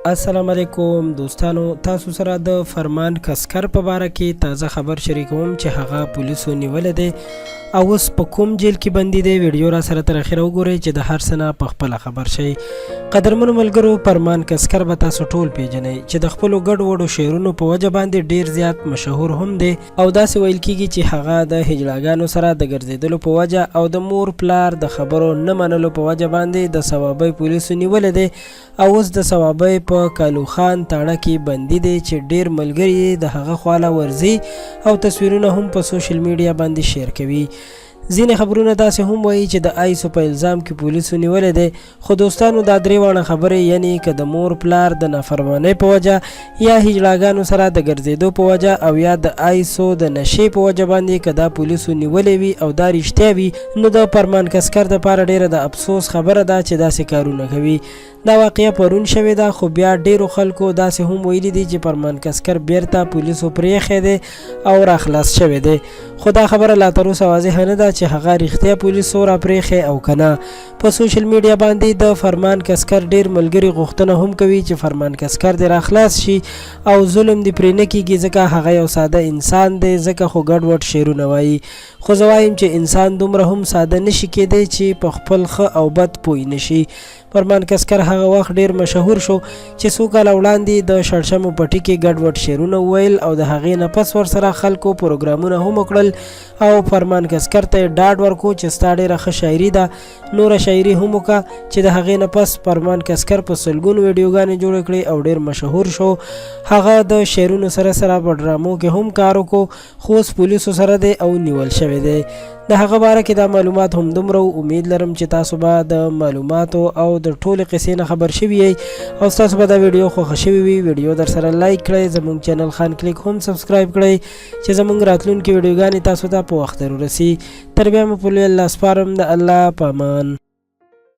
السلام علیکم دوستانو، تاسو سره د فرمان کسکر په باره کې تازه خبر شریکوم چې هغه پولیسو نیولی دی او اوس په کوم جیل کې بندي دی. ویډیو را سره تر اخره وګورئ چې د هر څه نه په خپله خبر شئ. قدرمنو ملګرو، فرمان کسکر به تاسو ټول پیژنئ چې د خپلو ګډ وډو شعرونو په وجه باندې ډیر زیات مشهور هم دی او داسې ویل کیږي چې هغه د هجړاګانو سره د ګرځېدلو په وجه او د مور پلار د خبرو نه منلو په وجه باندې د ثوابۍ پولیسو نیولی دی او اوس د ثوابۍ په کالو خان تاڼه کې بندي دی چې ډیر ملګري د هغه خواله ورځي او تصویرونه هم په سوشل میډیا باندې شیر کوي. ځینې خبرونه داسې هم وایي چې د آیسو په الزام کې پولیسو نیولی دی، خو دوستانو دا درې واړه خبرې یعنی که د مور پلار د نافرمانۍ په وجه یا هجړاګانو سره د ګرځېدو په وجه او یا د آیسو د نشې په وجه باندې که دا پولیسو نیولی وي او دا رښتیا وي، نو د فرمان کسکر دپاره ډیره د افسوس خبره ده چې داسې کارونه کوي. دا واقعه پرون شوې ده، خو بیا ډیرو خلکو داسې هم ویلي دي چې فرمان کسکر بیرته پولیسو پرېښی دی او راخلاص شوی دی، خو دا خبره لا تر اوسه واضحه نه ده چې هغه رښتیا پولیسو را پرېښی او که نه. په سوشل میډیا باندې د فرمان کسکر ډیر ملګري غوښتنه هم کوي چې فرمان کسکر دې راخلاص شي او ظلم دې پرې نه کیږي، ځکه هغه یو ساده انسان دی، ځکه خو ګډ وډ شعرونه وایي. خو زه وایم چې انسان دومره هم ساده نشي کیدی چې په خپل ښه او بد پوه نشي. فرمان کسکر هغه وخت ډیر مشهور شو چې څو کاله وړاندې د شړشمو پټي کې ګډ وډ شعرونه وویل او د هغې نه پس ورسره خلکو پروګرامونه هم وکړل او فرمان کسکر ته یې ډاډ ورکړو چې ستا ډېره ښه شاعري ده، نوره شاعري هم وکړه، چې د هغې نه پس فرمان کسکر په سلګونو ویډیوګانې جوړې کړې او ډیر مشهور شو. هغه د شعرونو سره سره په ډرامو کې هم کار وکړو، خو اوس پولیسو سره دی او نیول شوی دی. د هغه باره کې دا معلومات هم دومره امید لرم چې تاسو به د معلوماتو او د ټولې قصې نه خبر شوي یئ او ستاسو به دا ویډیو خوښه شوې وي. ویډیو در سره لایک کړئ، زموږ چینل خان کلیک هم سبسکرایب کړئ چې زموږ راتلونکي ویډیوګانې تاسو ته په وخت ورسي. تر بیا مو په لوی الله سپارم، د الله په امان.